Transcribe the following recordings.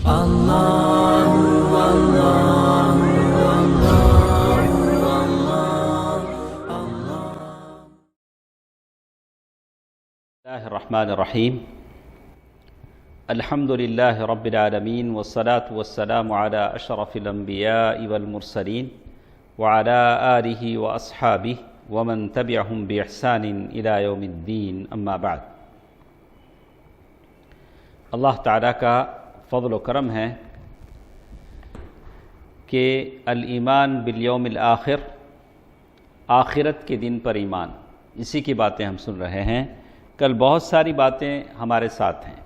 الرحمن الحمد لله رب العالمين والصلاة والسلام على أشرف الأنبياء والمرسلين وعلى آله وأصحابه ومن تبعهم بإحسان إلى يوم الدين أما بعد. اللہ تعالیٰ کا فضل و کرم ہے کہ الایمان بالیوم الآخر، آخرت کے دن پر ایمان، اسی کی باتیں ہم سن رہے ہیں. کل بہت ساری باتیں ہمارے ساتھ ہیں.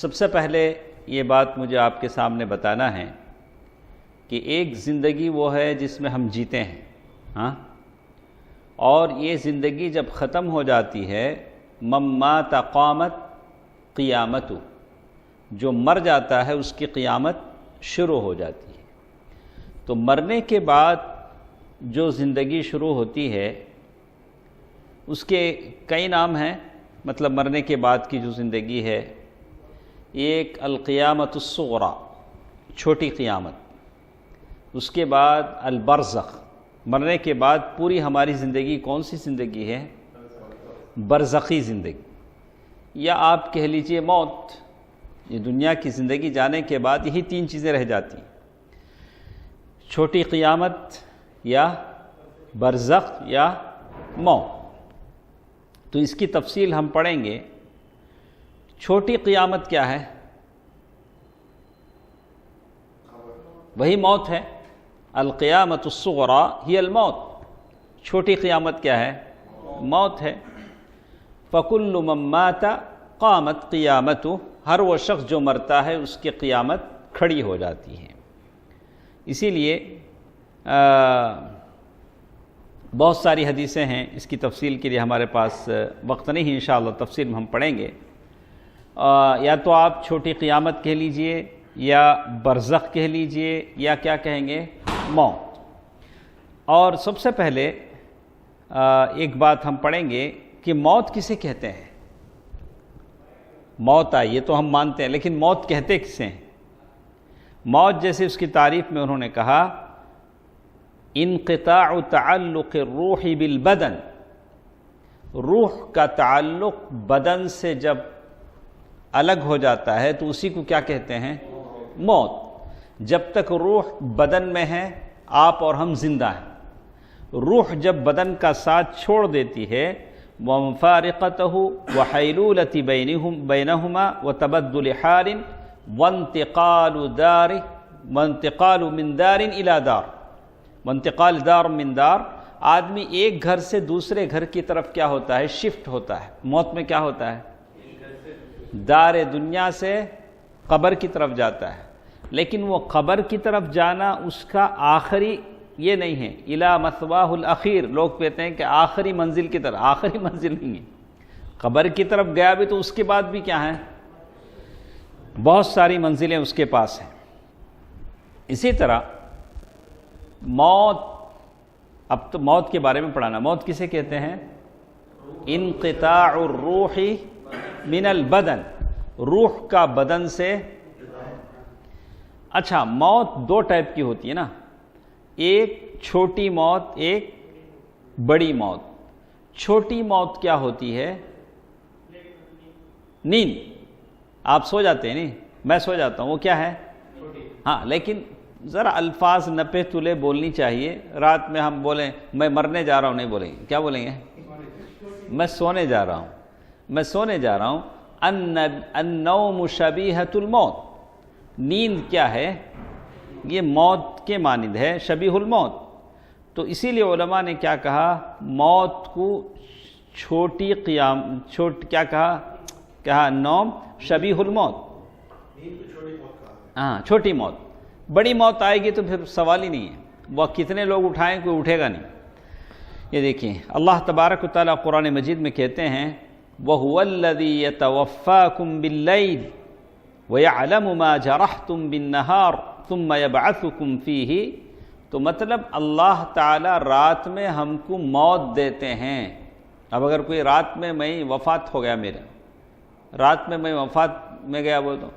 سب سے پہلے یہ بات مجھے آپ کے سامنے بتانا ہے کہ ایک زندگی وہ ہے جس میں ہم جیتے ہیں، اور یہ زندگی جب ختم ہو جاتی ہے، من مات قامت قیامت، جو مر جاتا ہے اس کی قیامت شروع ہو جاتی ہے. تو مرنے کے بعد جو زندگی شروع ہوتی ہے اس کے کئی نام ہیں. مطلب مرنے کے بعد کی جو زندگی ہے، ایک القیامت الصغریٰ، چھوٹی قیامت. اس کے بعد البرزخ، مرنے کے بعد پوری ہماری زندگی کون سی زندگی ہے؟ برزخی زندگی، یا آپ کہہ لیجئے موت. یہ دنیا کی زندگی جانے کے بعد یہی تین چیزیں رہ جاتی ہیں: چھوٹی قیامت، یا برزخ، یا موت. تو اس کی تفصیل ہم پڑھیں گے. چھوٹی قیامت کیا ہے؟ وہی موت ہے. القیامت الصغریٰ ہی الموت. چھوٹی قیامت کیا ہے؟ موت ہے. فَكُلُّ مَن مَّاتَ قامت قیامتہ، ہر وہ شخص جو مرتا ہے اس کی قیامت کھڑی ہو جاتی ہے. اسی لیے بہت ساری حدیثیں ہیں. اس کی تفصیل کے لیے ہمارے پاس وقت نہیں ہے، انشاءاللہ تفصیل میں ہم پڑھیں گے. یا تو آپ چھوٹی قیامت کہہ لیجئے، یا برزخ کہہ لیجئے، یا کیا کہیں گے؟ موت. اور سب سے پہلے ایک بات ہم پڑھیں گے کہ موت کسے کہتے ہیں. موت آئی یہ تو ہم مانتے ہیں، لیکن موت کہتے کسے ہیں؟ موت جیسے اس کی تعریف میں انہوں نے کہا: انقطاع تعلق الروح بالبدن، روح کا تعلق بدن سے جب الگ ہو جاتا ہے تو اسی کو کیا کہتے ہیں؟ موت. جب تک روح بدن میں ہے آپ اور ہم زندہ ہیں. روح جب بدن کا ساتھ چھوڑ دیتی ہے، وَمُفَارِقَتَهُ وَحَيْلُولَةِ بَيْنَهُمَا وَتَبَدُّلِ حَالٍ وَانْتِقَالُ مِنْ دَارٍ إِلَى دَارٍ. وانتقال دار من دار، آدمی ایک گھر سے دوسرے گھر کی طرف کیا ہوتا ہے؟ شفٹ ہوتا ہے. موت میں کیا ہوتا ہے؟ دار دنیا سے قبر کی طرف جاتا ہے. لیکن وہ قبر کی طرف جانا اس کا آخری یہ نہیں ہے. الی مثواہ الاخیر، لوگ کہتے ہیں کہ آخری منزل کی طرف. آخری منزل نہیں ہے. قبر کی طرف گیا بھی تو اس کے بعد بھی کیا ہے؟ بہت ساری منزلیں اس کے پاس ہیں. اسی طرح موت، اب تو موت کے بارے میں پڑھانا. موت کسے کہتے ہیں؟ انقطاع الروح من البدن، روح کا بدن سے. اچھا، موت دو ٹائپ کی ہوتی ہے نا، ایک چھوٹی موت، ایک بڑی موت. چھوٹی موت کیا ہوتی ہے؟ نیند. آپ سو جاتے ہیں نہیں، میں سو جاتا ہوں، وہ کیا ہے؟ ہاں، لیکن ذرا الفاظ نپے تلے بولنی چاہیے. رات میں ہم بولیں میں مرنے جا رہا ہوں، نہیں بولیں گے. کیا بولیں گے؟ میں سونے جا رہا ہوں، میں سونے جا رہا ہوں. النوم شبیہۃ الموت، نیند کیا ہے؟ یہ موت کے مانند ہے، شبیہ الموت. تو اسی لیے علماء نے کیا کہا؟ موت کو چھوٹی کیا کہا؟ نوم شبیہ الموت. ہاں، چھوٹی موت. بڑی موت آئے گی تو پھر سوال ہی نہیں ہے. وہ کتنے لوگ اٹھائیں، کوئی اٹھے گا نہیں. یہ دیکھیں اللہ تبارک و تعالیٰ قرآن مجید میں کہتے ہیں: وَهُوَ الَّذِي يَتَوَفَّاكُم بِاللَّيْلِ وَيَعْلَمُ مَا جَرَحْتُم بِالنَّهَارِ ثُمَّ يَبْعَثُكُم فِيهِ. تو مطلب اللہ تعالیٰ رات میں ہم کو موت دیتے ہیں. اب اگر کوئی رات میں وفات ہو گیا، میرا رات میں وفات میں گیا، وہ تو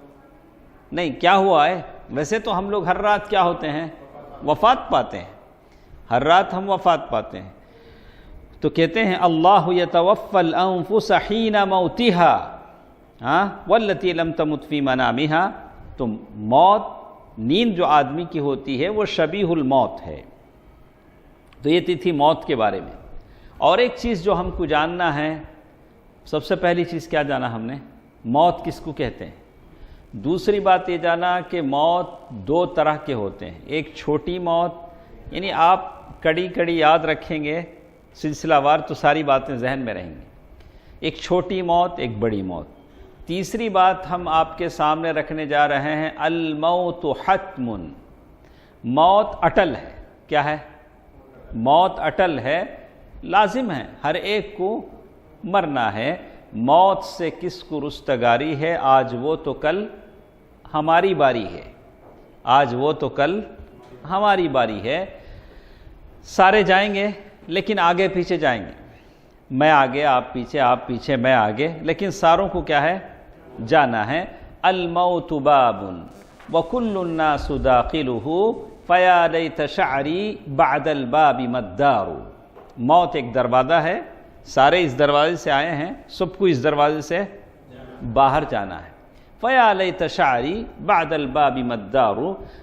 نہیں کیا ہوا ہے؟ ویسے تو ہم لوگ ہر رات کیا ہوتے ہیں؟ وفات پاتے ہیں، ہر رات ہم وفات پاتے ہیں۔ تو کہتے ہیں اللہ یتوفی الانفس حین موتها والتی لم تمت فی منامها، تو موت، نیند جو آدمی کی ہوتی ہے وہ شبیہ الموت ہے۔ تو یہ تھی موت کے بارے میں۔ اور ایک چیز جو ہم کو جاننا ہے، سب سے پہلی چیز کیا جانا ہم نے؟ موت کس کو کہتے ہیں۔ دوسری بات یہ جانا کہ موت دو طرح کے ہوتے ہیں، ایک چھوٹی موت، یعنی آپ کڑی کڑی یاد رکھیں گے سلسلہ وار تو ساری باتیں ذہن میں رہیں گی، ایک چھوٹی موت، ایک بڑی موت۔ تیسری بات ہم آپ کے سامنے رکھنے جا رہے ہیں، الموت حتم، موت اٹل ہے۔ کیا ہے؟ موت اٹل ہے، لازم ہے، ہر ایک کو مرنا ہے۔ موت سے کس کو رستگاری ہے؟ آج وہ تو کل ہماری باری ہے، آج وہ تو کل ہماری باری ہے۔ سارے جائیں گے لیکن آگے پیچھے جائیں گے، میں آگے آپ پیچھے، آپ پیچھے میں آگے، لیکن ساروں کو کیا ہے؟ جانا ہے۔ الموت باب وکل الناس داخلہ فیا لیت شعری بعد الباب مدار، موت ایک دروازہ ہے، سارے اس دروازے سے آئے ہیں، سب کو اس دروازے سے باہر جانا ہے۔ فیا لیت شعری بعد الباب مدار،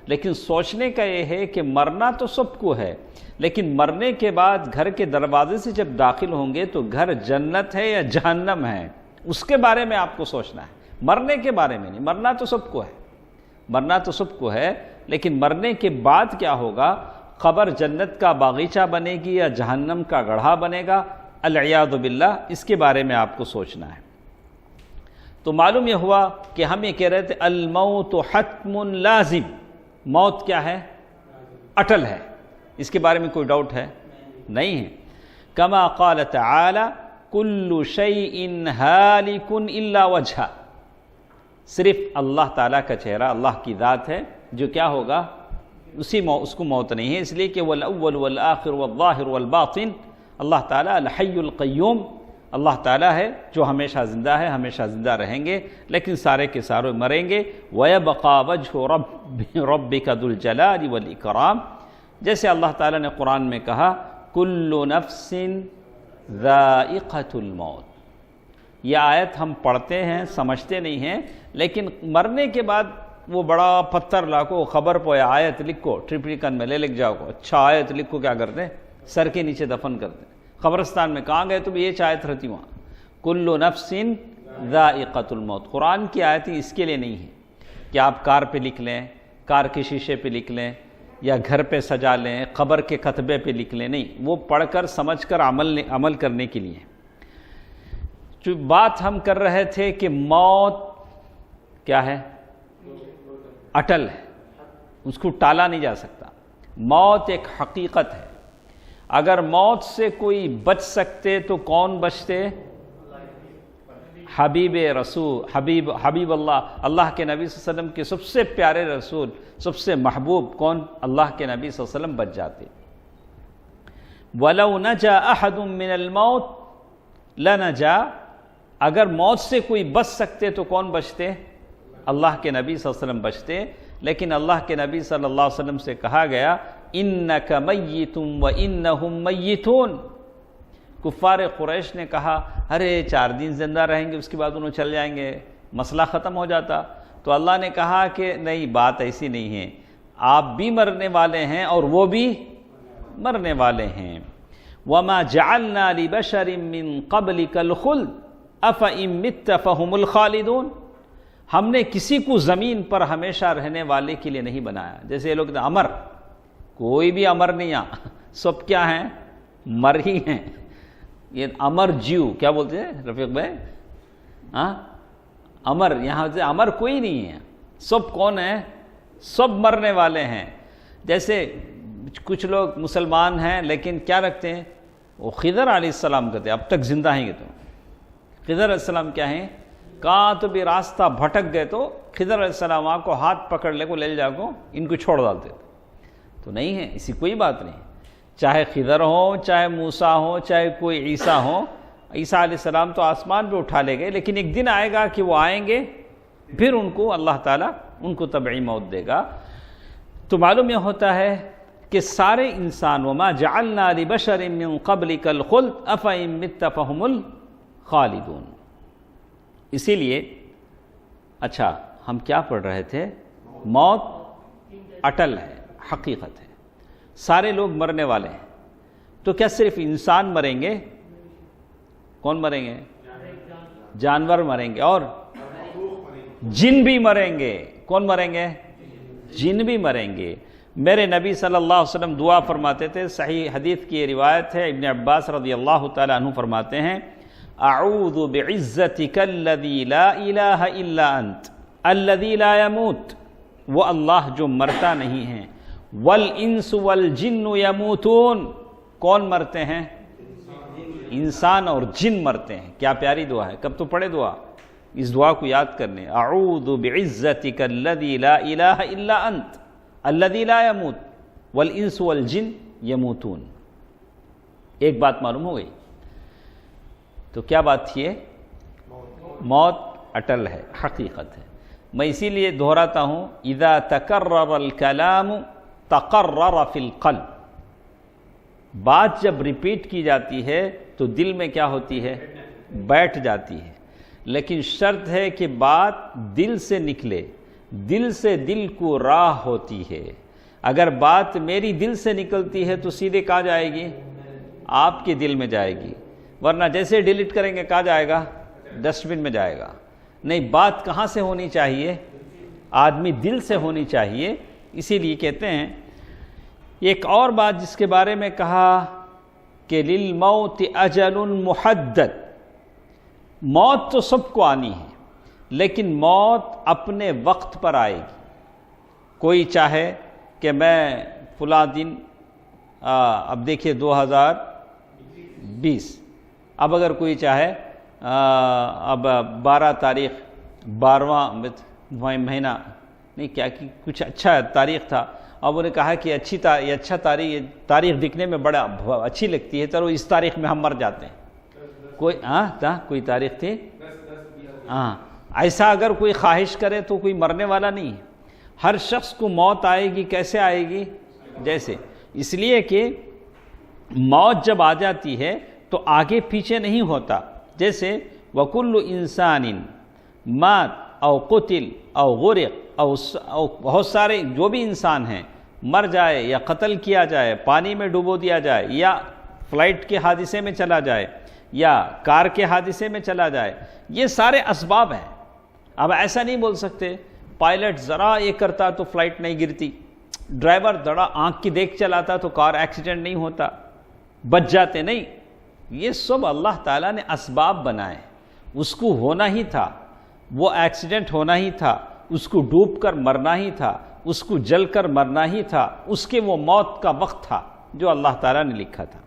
لیکن سوچنے کا یہ ہے کہ مرنا تو سب کو ہے، لیکن مرنے کے بعد گھر کے دروازے سے جب داخل ہوں گے تو گھر جنت ہے یا جہنم ہے، اس کے بارے میں آپ کو سوچنا ہے، مرنے کے بارے میں نہیں۔ مرنا تو سب کو ہے، مرنا تو سب کو ہے، لیکن مرنے کے بعد کیا ہوگا؟ قبر جنت کا باغیچہ بنے گی یا جہنم کا گڑھا بنے گا، العیاذ باللہ، اس کے بارے میں آپ کو سوچنا ہے۔ تو معلوم یہ ہوا کہ ہم یہ کہہ رہے تھے الموت حتم لازم، موت کیا ہے؟ اٹل ہے، اس کے بارے میں کوئی ڈاؤٹ ہے؟ نہیں ہے۔ کما قال تعالی کل شیء ہالک الا وجہہ، صرف اللہ تعالیٰ کا چہرہ، اللہ کی ذات ہے جو کیا ہوگا؟ اس کو موت نہیں ہے، اس لیے کہ والاول والآخر والظاہر والباطن، اللہ تعالیٰ الحی القیوم، اللہ تعالیٰ ہے جو ہمیشہ زندہ ہے، ہمیشہ زندہ رہیں گے، لیکن سارے کے سارے مریں گے۔ وَيَبْقَى وَجْهُ رَبِّكَ ذُو الْجَلَالِ وَالْإِكْرَامِ، جیسے اللہ تعالیٰ نے قرآن میں کہا کُلُّ نَفْسٍ ذَائِقَةُ الْمَوْتِ، یہ آیت ہم پڑھتے ہیں، سمجھتے نہیں ہیں، لیکن مرنے کے بعد وہ بڑا پتھر لاکو خبر پویا آیت لکھو، ٹریپلیکن میں لکھ جاؤ، اچھا آیت لکھو، کیا کرتے ہیں؟ سر کے نیچے دفن کرتے ہیں۔ قبرستان میں کہاں گئے تو یہ آیت رہتی وہاں، کل نفس ذائقۃ الموت۔ قرآن کی آیتیں اس کے لیے نہیں ہیں کہ آپ کار پہ لکھ لیں، کار کے شیشے پہ لکھ لیں، یا گھر پہ سجا لیں، قبر کے خطبے پہ لکھ لیں، نہیں، وہ پڑھ کر سمجھ کر عمل کرنے کے لیے۔ جو بات ہم کر رہے تھے کہ موت کیا ہے؟ اٹل ہے، اس کو ٹالا نہیں جا سکتا، موت ایک حقیقت ہے۔ اگر موت سے کوئی بچ سکتے تو کون بچتے؟ حبیب رسول، حبیب اللہ کے نبی صلی اللہ علیہ وسلم کے سب سے پیارے رسول، سب سے محبوب کون؟ اللہ کے نبی صلی اللہ علیہ وسلم بچ جاتے۔ وَلَوْ نَجَا أَحَدٌ مِّنَ الْمَوْتِ لَنَجَا، اگر موت سے کوئی بچ سکتے تو کون بچتے؟ اللہ کے نبی صلی اللہ علیہ وسلم بچتے، لیکن اللہ کے نبی صلی اللہ علیہ وسلم سے کہا گیا اِنَّكَ مَيِّتٌ وَإِنَّهُمْ مَيِّتُونَ، کفار قریش نے کہا ارے 4 دن زندہ رہیں گے اس کے بعد انہوں چل جائیں گے، مسئلہ ختم ہو جاتا۔ تو اللہ نے کہا کہ نہیں، بات ایسی نہیں ہے، آپ بھی مرنے والے ہیں اور وہ بھی مرنے والے ہیں۔ وَمَا جَعَلْنَا لِبَشَرٍ مِّن قَبْلِكَ الْخُلْدَ أَفَإِن مِّتَّ فَهُمُ الْخَالِدُونَ، ہم نے کسی کو زمین پر ہمیشہ رہنے والے کے لیے نہیں بنایا۔ جیسے یہ لوگ امر، کوئی بھی امر نہیں آ، سب کیا ہیں؟ مر ہی ہیں۔ یہ امر جیو کیا بولتے ہیں رفیق بھائی؟ امر، یہاں سے امر کوئی نہیں ہے، سب کون ہیں؟ سب مرنے والے ہیں۔ جیسے کچھ لوگ مسلمان ہیں لیکن کیا رکھتے ہیں؟ وہ خضر علیہ السلام کہتے ہیں، اب تک زندہ ہیں۔ تو خضر علیہ السلام کیا ہیں؟ کہاں تو بھی راستہ بھٹک گئے تو خضر علیہ السلام آپ کو ہاتھ پکڑ لے کو لے جا کو ان کو چھوڑ ڈالتے تھے۔ تو نہیں ہے، ایسی کوئی بات نہیں، چاہے خضر ہو، چاہے موسیٰ ہو، چاہے کوئی عیسیٰ ہو۔ عیسیٰ علیہ السلام تو آسمان پہ اٹھا لے گئے، لیکن ایک دن آئے گا کہ وہ آئیں گے پھر ان کو اللہ تعالیٰ ان کو طبعی موت دے گا۔ تو معلوم یہ ہوتا ہے کہ سارے انسان وما جعلنا لبشر من قبلک الخلد افإن مت فهم الخالدون۔ اسی لیے اچھا ہم کیا پڑھ رہے تھے؟ موت اٹل ہے، حقیقت ہے، سارے لوگ مرنے والے ہیں۔ تو کیا صرف انسان مریں گے؟ کون مریں گے؟ جانور مریں گے، اور جن بھی مریں گے۔ کون مریں گے؟ جن بھی مریں گے۔ میرے نبی صلی اللہ علیہ وسلم دعا فرماتے تھے، صحیح حدیث کی روایت ہے، ابن عباس رضی اللہ تعالیٰ عنہ فرماتے ہیں اعوذ بعزتک الذی لا الہ الا انت الذی لا يموت، وہ اللہ جو مرتا نہیں ہے، والانس والجن یموتون، کون مرتے ہیں؟ انسان اور جن مرتے ہیں۔ کیا پیاری دعا ہے، کب تو پڑھے دعا، اس دعا کو یاد کرنے، اعوذ بعزتک الذی لا الہ الا انت الذی لا يموت والانس والجن یموتون۔ ایک بات معلوم ہو گئی، تو کیا بات تھی؟ موت اٹل ہے، حقیقت ہے۔ میں اسی لیے دہراتا ہوں اذا تکرر الکلام تقرر فی القلب، بات جب ریپیٹ کی جاتی ہے تو دل میں کیا ہوتی ہے؟ بیٹھ جاتی ہے۔ لیکن شرط ہے کہ بات دل سے نکلے، دل سے دل کو راہ ہوتی ہے۔ اگر بات میری دل سے نکلتی ہے تو سیدھے کہاں جائے گی؟ آپ کے دل میں جائے گی، ورنہ جیسے ڈیلیٹ کریں گے کہاں جائے گا؟ ڈسٹ بن میں جائے گا۔ نہیں، بات کہاں سے ہونی چاہیے؟ آدمی دل سے ہونی چاہیے۔ اسی لیے کہتے ہیں ایک اور بات جس کے بارے میں کہا کہ للموت اجل محدد، موت تو سب کو آنی ہے لیکن موت اپنے وقت پر آئے گی۔ کوئی چاہے کہ میں فلاں دن اب دیکھیے 2020، اب اگر کوئی چاہے اب 12 تاریخ 12واں مہینہ نہیں کیا کچھ اچھا تاریخ تھا، اب انہیں کہا کہ یہ اچھا تاریخ دکھنے میں بڑا اچھی لگتی ہے، چلو اس تاریخ میں ہم مر جاتے ہیں۔ کوئی تاریخ تھی ایسا اگر کوئی خواہش کرے تو کوئی مرنے والا نہیں ہے۔ ہر شخص کو موت آئے گی، کیسے آئے گی؟ جیسے، اس لیے کہ موت جب آ جاتی ہے تو آگے پیچھے نہیں ہوتا۔ جیسے وَكُلُّ إِنسَانٍ مات او قتل او غرق او بہت سارے جو بھی انسان ہیں، مر جائے یا قتل کیا جائے، پانی میں ڈبو دیا جائے، یا فلائٹ کے حادثے میں چلا جائے، یا کار کے حادثے میں چلا جائے، یہ سارے اسباب ہیں۔ اب ایسا نہیں بول سکتے پائلٹ ذرا یہ کرتا تو فلائٹ نہیں گرتی، ڈرائیور ذرا آنکھ کی دیکھ چلاتا تو کار ایکسیڈنٹ نہیں ہوتا، بچ جاتے، نہیں۔ یہ سب اللہ تعالیٰ نے اسباب بنائے، اس کو ہونا ہی تھا، وہ ایکسیڈنٹ ہونا ہی تھا، اس کو ڈوب کر مرنا ہی تھا، اس کو جل کر مرنا ہی تھا، اس کے وہ موت کا وقت تھا جو اللہ تعالیٰ نے لکھا تھا۔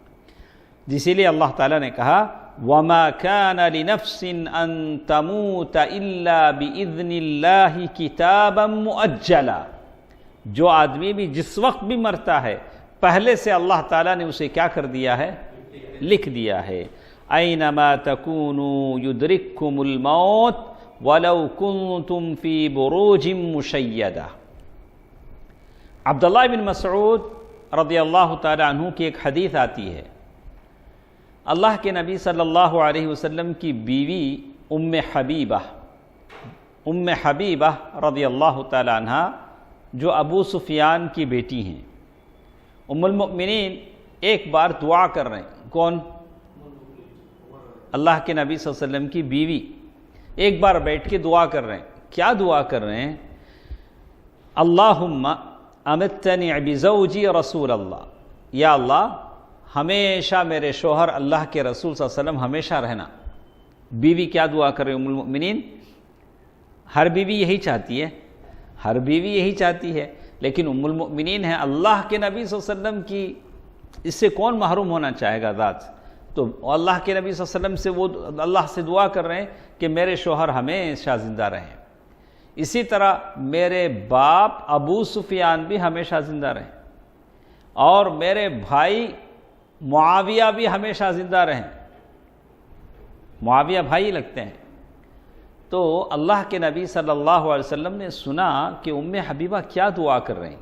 اسی لیے اللہ تعالیٰ نے کہا وَمَا كَانَ لِنَفْسٍ أَن تَمُوتَ إِلَّا بِإِذْنِ اللَّهِ كِتَابًا مُؤَجَّلًا، جو آدمی بھی جس وقت بھی مرتا ہے پہلے سے اللہ تعالیٰ نے اسے کیا کر دیا ہے؟ لکھ دیا ہے۔ أَيْنَمَا تَكُونُوا يُدْرِككُمُ الْمَوْتُ وَلَوْ كُنْتُمْ فِي بُرُوجٍ مُشَيَّدَةٍ۔ عبداللہ بن مسعود رضی اللہ تعالیٰ عنہ کی ایک حدیث آتی ہے، اللہ کے نبی صلی اللہ علیہ وسلم کی بیوی ام حبیبہ رضی اللہ تعالیٰ عنہ جو ابو سفیان کی بیٹی ہیں، ام المؤمنین، ایک بار دعا کر رہے ہیں۔ کون؟ اللہ کے نبی صلی اللہ علیہ وسلم کی بیوی ایک بار بیٹھ کے دعا کر رہے ہیں۔ کیا دعا کر رہے ہیں؟ اللہم امتنع بزوجی رسول اللہ، یا اللہ ہمیشہ میرے شوہر اللہ کے رسول صلی اللہ علیہ وسلم ہمیشہ رہنا۔ بیوی کیا دعا کر رہے ام المؤمنین؟ ہر بیوی یہی چاہتی ہے، ہر بیوی یہی چاہتی ہے، لیکن ام المؤمنین ہے اللہ کے نبی صلی اللہ علیہ وسلم کی، اس سے کون محروم ہونا چاہے گا ذات؟ تو اللہ کے نبی صلی اللہ علیہ وسلم سے وہ اللہ سے دعا کر رہے ہیں کہ میرے شوہر ہمیشہ زندہ رہیں، اسی طرح میرے باپ ابو سفیان بھی ہمیشہ زندہ رہیں، اور میرے بھائی معاویہ بھی ہمیشہ زندہ رہیں۔ معاویہ بھائی لگتے ہیں، تو اللہ کے نبی صلی اللہ علیہ وسلم نے سنا کہ ام حبیبہ کیا دعا کر رہے ہیں،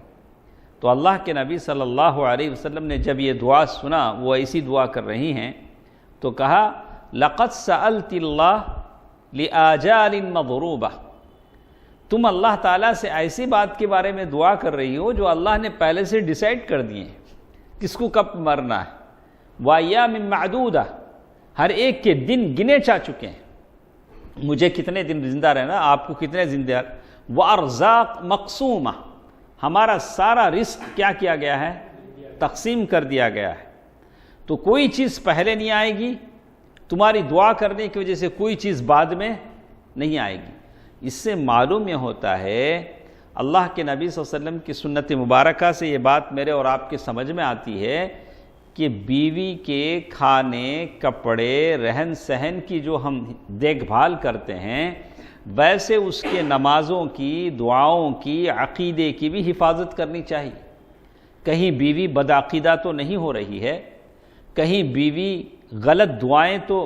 تو اللہ کے نبی صلی اللہ علیہ وسلم نے جب یہ دعا سنا، وہ ایسی دعا کر رہی ہیں، تو کہا لَقَدْ سَأَلْتِ اللَّهِ لِآجَالٍ مَضْرُوبَةٍ، تم اللہ تعالیٰ سے ایسی بات کے بارے میں دعا کر رہی ہو جو اللہ نے پہلے سے ڈیسائیڈ کر دیے ہیں، کس کو کب مرنا ہے، وَأَيَّامٍ مَعْدُودَةٍ، ہر ایک کے دن گنے چا چکے ہیں، مجھے کتنے دن زندہ رہنا، آپ کو کتنے زندہ، وَأَرْزَاقٍ مَقْسُومَةٍ، ہمارا سارا رزق کیا کیا گیا ہے، تقسیم کر دیا گیا ہے، تو کوئی چیز پہلے نہیں آئے گی، تمہاری دعا کرنے کی وجہ سے کوئی چیز بعد میں نہیں آئے گی۔ اس سے معلوم یہ ہوتا ہے، اللہ کے نبی صلی اللہ علیہ وسلم کی سنت مبارکہ سے یہ بات میرے اور آپ کے سمجھ میں آتی ہے کہ بیوی کے کھانے، کپڑے، رہن سہن کی جو ہم دیکھ بھال کرتے ہیں، ویسے اس کے نمازوں کی، دعاؤں کی، عقیدے کی بھی حفاظت کرنی چاہیے۔ کہیں بیوی بدعقیدہ تو نہیں ہو رہی ہے، کہیں بیوی غلط دعائیں تو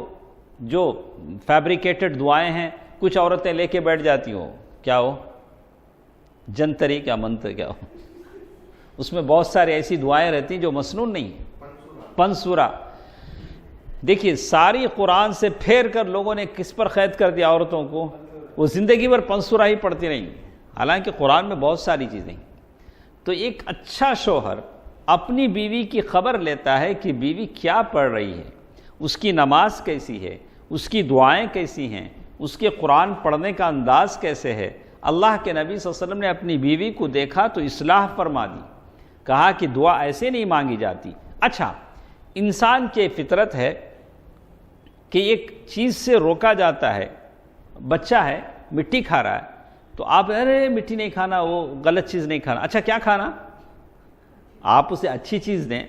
جو فیبریکیٹڈ دعائیں ہیں، کچھ عورتیں لے کے بیٹھ جاتی ہوں، کیا ہو جنتری، کیا منتر، کیا ہو، اس میں بہت سارے ایسی دعائیں رہتی ہیں جو مسنون نہیں ہیں، پنسورا۔ دیکھیے ساری قرآن سے پھیر کر لوگوں نے کس پر قید کر دیا عورتوں کو، وہ زندگی بھر پنسورا ہی پڑھتی رہیں، حالانکہ قرآن میں بہت ساری چیزیں۔ تو ایک اچھا شوہر اپنی بیوی کی خبر لیتا ہے کہ بیوی کیا پڑھ رہی ہے، اس کی نماز کیسی ہے، اس کی دعائیں کیسی ہیں، اس کے قرآن پڑھنے کا انداز کیسے ہے۔ اللہ کے نبی صلی اللہ علیہ وسلم نے اپنی بیوی کو دیکھا تو اصلاح فرما دی، کہا کہ دعا ایسے نہیں مانگی جاتی۔ اچھا، انسان کی فطرت ہے کہ ایک چیز سے روکا جاتا ہے، بچہ ہے مٹی کھا رہا ہے تو آپ ارے مٹی نہیں کھانا، وہ غلط چیز نہیں کھانا، اچھا کیا کھانا، آپ اسے اچھی چیز دیں۔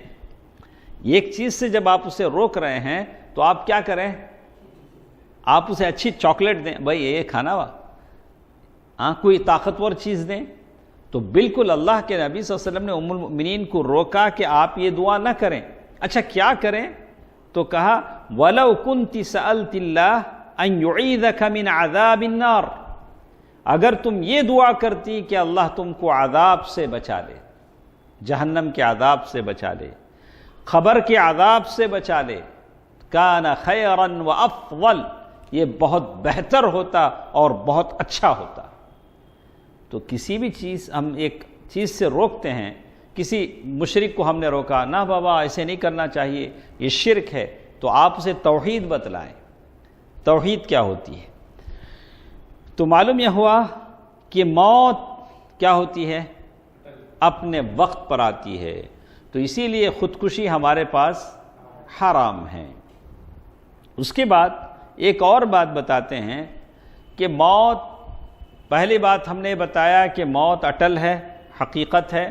ایک چیز سے جب آپ اسے روک رہے ہیں تو آپ کیا کریں، آپ اسے اچھی چاکلیٹ دیں، بھائی یہ کھانا وا، کوئی طاقتور چیز دیں۔ تو بالکل اللہ کے نبی صلی اللہ علیہ وسلم نے ام المؤمنین کو روکا کہ آپ یہ دعا نہ کریں۔ اچھا کیا کریں، تو کہا وَلَوْ كُنْتِ سَأَلْتِ اللَّهَ أَنْ يُعِيذَكَ مِنْ عَذَابِ النَّارِ، اگر تم یہ دعا کرتی کہ اللہ تم کو عذاب سے بچا لے، جہنم کے عذاب سے بچا لے، قبر کے عذاب سے بچا لے، كَانَ خَيْرًا وَأَفْضَلَ، یہ بہت بہتر ہوتا اور بہت اچھا ہوتا۔ تو کسی بھی چیز، ہم ایک چیز سے روکتے ہیں، کسی مشرک کو ہم نے روکا، نہ بابا ایسے نہیں کرنا چاہیے، یہ شرک ہے، تو آپ اسے توحید بتلائیں، توحید کیا ہوتی ہے۔ تو معلوم یہ ہوا کہ موت کیا ہوتی ہے، اپنے وقت پر آتی ہے، تو اسی لیے خودکشی ہمارے پاس حرام ہے۔ اس کے بعد ایک اور بات بتاتے ہیں کہ موت، پہلی بات ہم نے بتایا کہ موت اٹل ہے، حقیقت ہے۔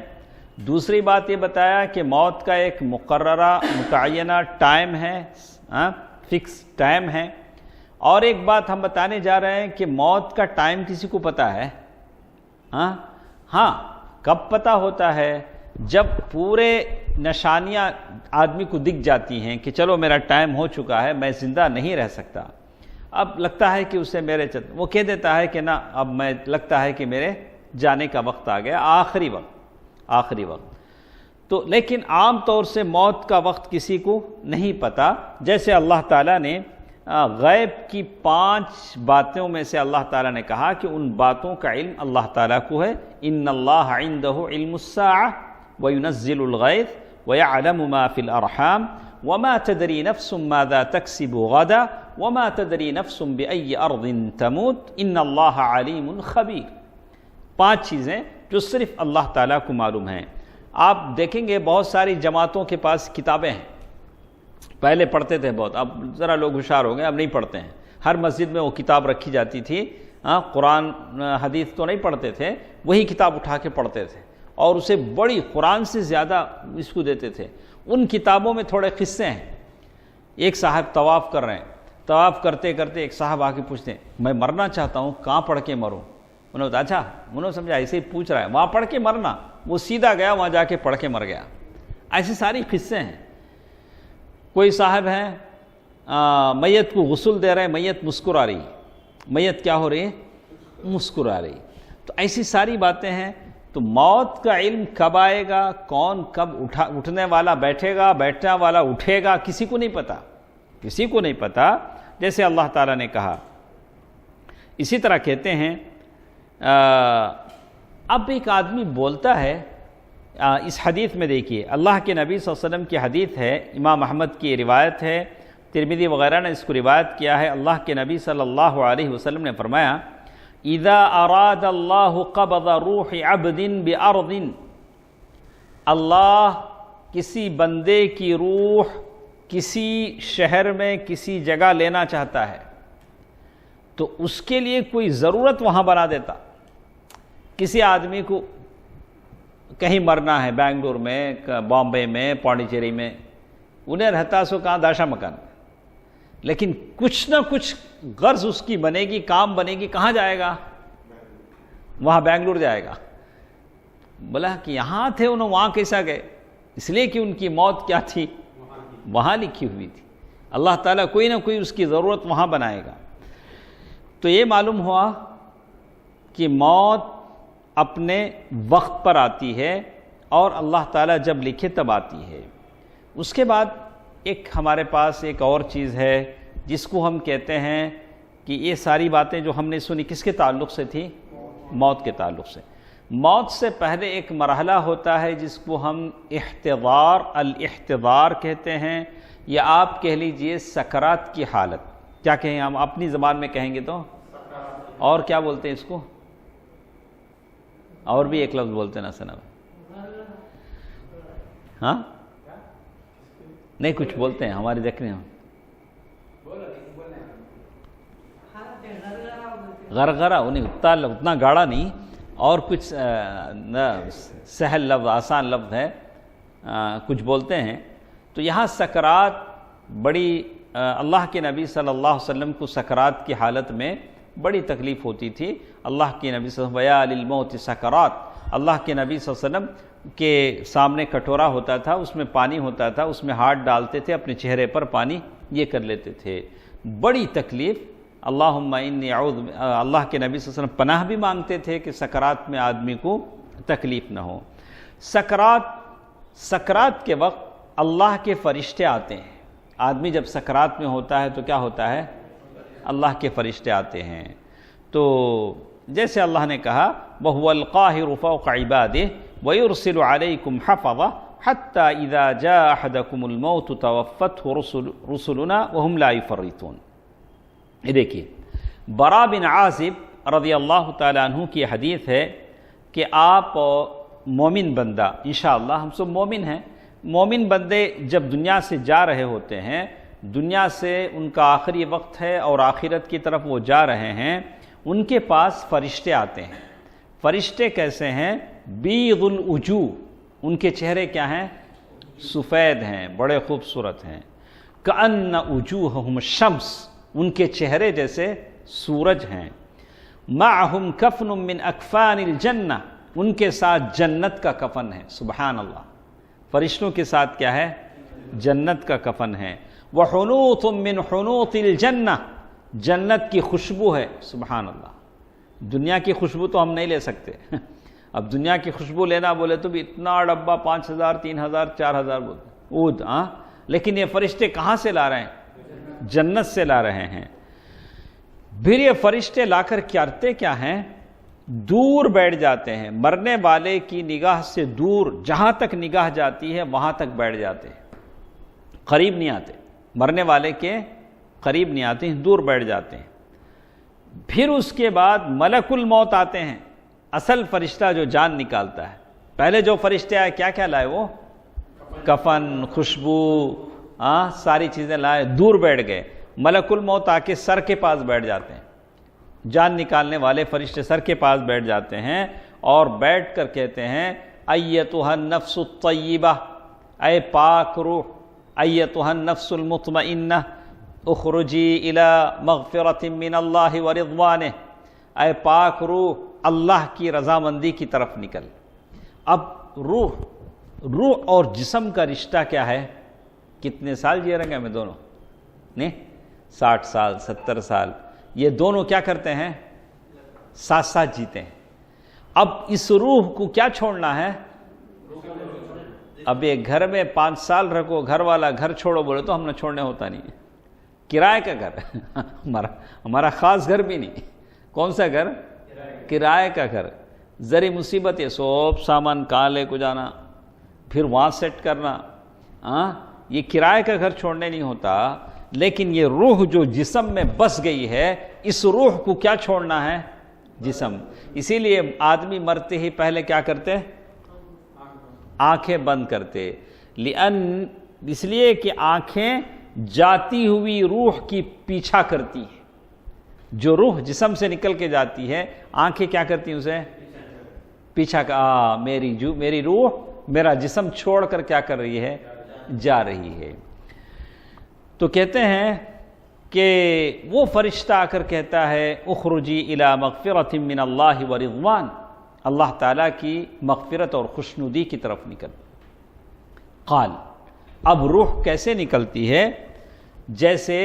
دوسری بات یہ بتایا کہ موت کا ایک مقررہ متعینہ ٹائم ہے، فکس ٹائم ہے۔ اور ایک بات ہم بتانے جا رہے ہیں کہ موت کا ٹائم کسی کو پتہ ہے؟ ہاں، کب پتہ ہوتا ہے؟ جب پورے نشانیاں آدمی کو دکھ جاتی ہیں کہ چلو میرا ٹائم ہو چکا ہے، میں زندہ نہیں رہ سکتا، اب لگتا ہے کہ اسے وہ کہہ دیتا ہے کہ نہ، اب میں لگتا ہے کہ میرے جانے کا وقت آ گیا، آخری وقت۔ تو لیکن عام طور سے موت کا وقت کسی کو نہیں پتا، جیسے اللہ تعالیٰ نے غیب کی 5 باتوں میں سے اللہ تعالیٰ نے کہا کہ ان باتوں کا علم اللہ تعالیٰ کو ہے۔ ان اللہ عنده علم الساعة وينزل الغیث ويعلم ما في الارحام وما تدری نفس ماذا تکسب غدا وما تدری نفس بأي ارض تموت ان اللہ علیم خبیر۔ 5 چیزیں جو صرف اللہ تعالیٰ کو معلوم ہیں۔ آپ دیکھیں گے بہت ساری جماعتوں کے پاس کتابیں ہیں، پہلے پڑھتے تھے بہت، اب ذرا لوگ ہوشیار ہو گئے، اب نہیں پڑھتے ہیں۔ ہر مسجد میں وہ کتاب رکھی جاتی تھی، قرآن حدیث تو نہیں پڑھتے تھے، وہی کتاب اٹھا کے پڑھتے تھے، اور اسے بڑی قرآن سے زیادہ اس کو دیتے تھے۔ ان کتابوں میں تھوڑے قصے ہیں۔ ایک صاحب طواف کر رہے ہیں، طواف کرتے کرتے ایک صاحب آ کے پوچھتے ہیں میں مرنا چاہتا ہوں، کہاں پڑھ کے مروں؟ انہوں نے کہا اچھا، انہوں نے سمجھا ایسے ہی پوچھ رہا ہے، وہاں پڑھ کے مرنا، وہ سیدھا گیا وہاں جا کے پڑھ کے مر گیا۔ ایسی ساری قصے ہیں۔ کوئی صاحب ہیں میت کو غسل دے رہے ہیں، میت مسکرا رہی، میت کیا ہو رہی ہے؟ مسکرا رہی. تو ایسی ساری باتیں ہیں. تو موت کا علم کب آئے گا، کون کب اٹھنے والا بیٹھے گا، بیٹھنے والا اٹھے گا، کسی کو نہیں پتا، کسی کو نہیں پتا. جیسے اللہ تعالیٰ نے کہا. اسی طرح کہتے ہیں اب ایک آدمی بولتا ہے، اس حدیث میں دیکھیے اللہ کے نبی صلی اللہ علیہ وسلم کی حدیث ہے، امام احمد کی روایت ہے، ترمذی وغیرہ نے اس کو روایت کیا ہے. اللہ کے نبی صلی اللہ علیہ وسلم نے فرمایا اذا اراد اللہ قبض روح عبد بارض، اللہ کسی بندے کی روح کسی شہر میں کسی جگہ لینا چاہتا ہے تو اس کے لیے کوئی ضرورت وہاں بنا دیتا. کسی آدمی کو کہیں مرنا ہے، بنگلور میں، بامبے میں، پانڈیچیری میں، انہیں رہتا سو کہاں داشا مکان، لیکن کچھ نہ کچھ غرض اس کی بنے گی، کام بنے گی. کہاں جائے گا؟ وہاں بنگلور جائے گا. بولا کہ یہاں تھے انہوں وہاں کیسا گئے؟ اس لیے کہ ان کی موت کیا تھی؟ وہاں لکھی ہوئی تھی. اللہ تعالیٰ کوئی نہ کوئی اس کی ضرورت وہاں بنائے گا. تو یہ معلوم ہوا کہ موت اپنے وقت پر آتی ہے اور اللہ تعالیٰ جب لکھے تب آتی ہے. اس کے بعد ایک ہمارے پاس ایک اور چیز ہے جس کو ہم کہتے ہیں کہ یہ ساری باتیں جو ہم نے سنی کس کے تعلق سے تھی؟ موت کے تعلق سے. موت سے پہلے ایک مرحلہ ہوتا ہے جس کو ہم احتضار، الاحتضار کہتے ہیں، یا آپ کہہ لیجئے سکرات کی حالت. کیا کہیں ہم اپنی زبان میں کہیں گے تو؟ اور کیا بولتے ہیں اس کو؟ اور بھی ایک لفظ بولتے ہیں نا سنا؟ ہاں نہیں کچھ بولتے ہیں ہمارے ذکر میں. غرغرہ انہیں اتنا گاڑا نہیں، اور کچھ سہل لفظ، آسان لفظ ہے، کچھ بولتے ہیں. تو یہاں سکرات بڑی، اللہ کے نبی صلی اللہ علیہ وسلم کو سکرات کی حالت میں بڑی تکلیف ہوتی تھی. اللہ کے نبی صلی اللہ علیہ وسلم وَيَا لِلْمَوْتِ سَكَرَاتٍ، اللہ کے نبی صلی اللہ علیہ وسلم کے سامنے کٹورا ہوتا تھا، اس میں پانی ہوتا تھا، اس میں ہاتھ ڈالتے تھے، اپنے چہرے پر پانی یہ کر لیتے تھے. بڑی تکلیف. اللہم انی اعوذ، اللہ کے نبی صلی اللہ علیہ وسلم پناہ بھی مانگتے تھے کہ سکرات میں آدمی کو تکلیف نہ ہو. سکرات کے وقت اللہ کے فرشتے آتے ہیں. آدمی جب سکرات میں ہوتا ہے تو کیا ہوتا ہے؟ اللہ کے فرشتے آتے ہیں. تو جیسے اللہ نے کہا وَهُوَ الْقَاهِرُ فَوْقَ عِبَادِهِ وَيُرْسِلُ عَلَيْكُمْ حَفَظَةً حَتَّى إِذَا جَاءَ أَحَدَكُمُ الْمَوْتُ تَوَفَّتْهُ رُسُلُنَا وَهُمْ لَا يُفَرِّطُونَ. یہ دیکھیے برا بن عازب رضی اللہ تعالیٰ عنہ کی حدیث ہے کہ آپ مومن بندہ، انشاءاللہ ہم سب مومن ہیں، مومن بندے جب دنیا سے جا رہے ہوتے ہیں، دنیا سے ان کا آخری وقت ہے اور آخرت کی طرف وہ جا رہے ہیں، ان کے پاس فرشتے آتے ہیں. فرشتے کیسے ہیں؟ بیض الوجوہ، ان کے چہرے کیا ہیں؟ سفید ہیں، بڑے خوبصورت ہیں. کأن وجوہہم الشمس، ان کے چہرے جیسے سورج ہیں. معہم کفن من اکفان الجنہ، ان کے ساتھ جنت کا کفن ہے. سبحان اللہ، فرشتوں کے ساتھ کیا ہے؟ جنت کا کفن ہے. وحنوط من حنوط الجنہ، جنت کی خوشبو ہے. سبحان اللہ. دنیا کی خوشبو تو ہم نہیں لے سکتے. اب دنیا کی خوشبو لینا بولے تو بھی اتنا ڈبہ 5000 3000 4000 بولتے ہاں، لیکن یہ فرشتے کہاں سے لا رہے ہیں؟ جنت سے لا رہے ہیں. پھر یہ فرشتے لا کر کرتے کیا ہیں؟ دور بیٹھ جاتے ہیں، مرنے والے کی نگاہ سے دور، جہاں تک نگاہ جاتی ہے وہاں تک بیٹھ جاتے ہیں، قریب نہیں آتے، مرنے والے کے قریب نہیں آتے ہیں، دور بیٹھ جاتے ہیں. پھر اس کے بعد ملک الموت آتے ہیں، اصل فرشتہ جو جان نکالتا ہے. پہلے جو فرشتے آئے کیا کیا لائے؟ وہ کفن، خوشبو، ساری چیزیں لائے، دور بیٹھ گئے. ملک الموت آ کے سر کے پاس بیٹھ جاتے ہیں، جان نکالنے والے فرشتے سر کے پاس بیٹھ جاتے ہیں اور بیٹھ کر کہتے ہیں ایتھا النفس الطیبہ، اے پاک روح، ایتھا النفس المطمئنہ اخرجی الی مغفرۃ من اللہ ورضوانہ، اے پاک روح اللہ کی رضامندی کی طرف نکل. اب روح اور جسم کا رشتہ کیا ہے؟ کتنے سال جی رہیں گے ہمیں دونوں؟ نہیں 60 سال 70 سال. یہ دونوں کیا کرتے ہیں؟ ساتھ ساتھ جیتے ہیں۔ اب اس روح کو کیا چھوڑنا ہے؟ اب ایک گھر میں 5 سال رکھو، گھر والا گھر چھوڑو بولے تو ہم نے چھوڑنے ہوتا نہیں ہے۔ کرائے کا گھر ہمارا خاص گھر بھی نہیں، کون سا گھر؟ کرائے کا گھر۔ ذری مصیبت ہے، سب سامان کہاں لے کو جانا، پھر وہاں سیٹ کرنا، یہ کرائے کا گھر چھوڑنے نہیں ہوتا۔ لیکن یہ روح جو جسم میں بس گئی ہے، اس روح کو کیا چھوڑنا ہے؟ جسم۔ اسی لیے آدمی مرتے ہی پہلے کیا کرتے؟ آنکھیں بند کرتے، اس لیے کہ آنکھیں جاتی ہوئی روح کی پیچھا کرتی ہیں۔ جو روح جسم سے نکل کے جاتی ہے، آنکھیں کیا کرتی ہیں؟ اسے پیچھا کا میری روح میرا جسم چھوڑ کر کیا کر رہی ہے؟ جا رہی ہے۔ تو کہتے ہیں کہ وہ فرشتہ آ کر کہتا ہے اخرجی الی مغفرۃ من اللہ ورضوان، اللہ تعالیٰ کی مغفرت اور خوشنودی کی طرف نکل۔ قال، اب روح کیسے نکلتی ہے؟ جیسے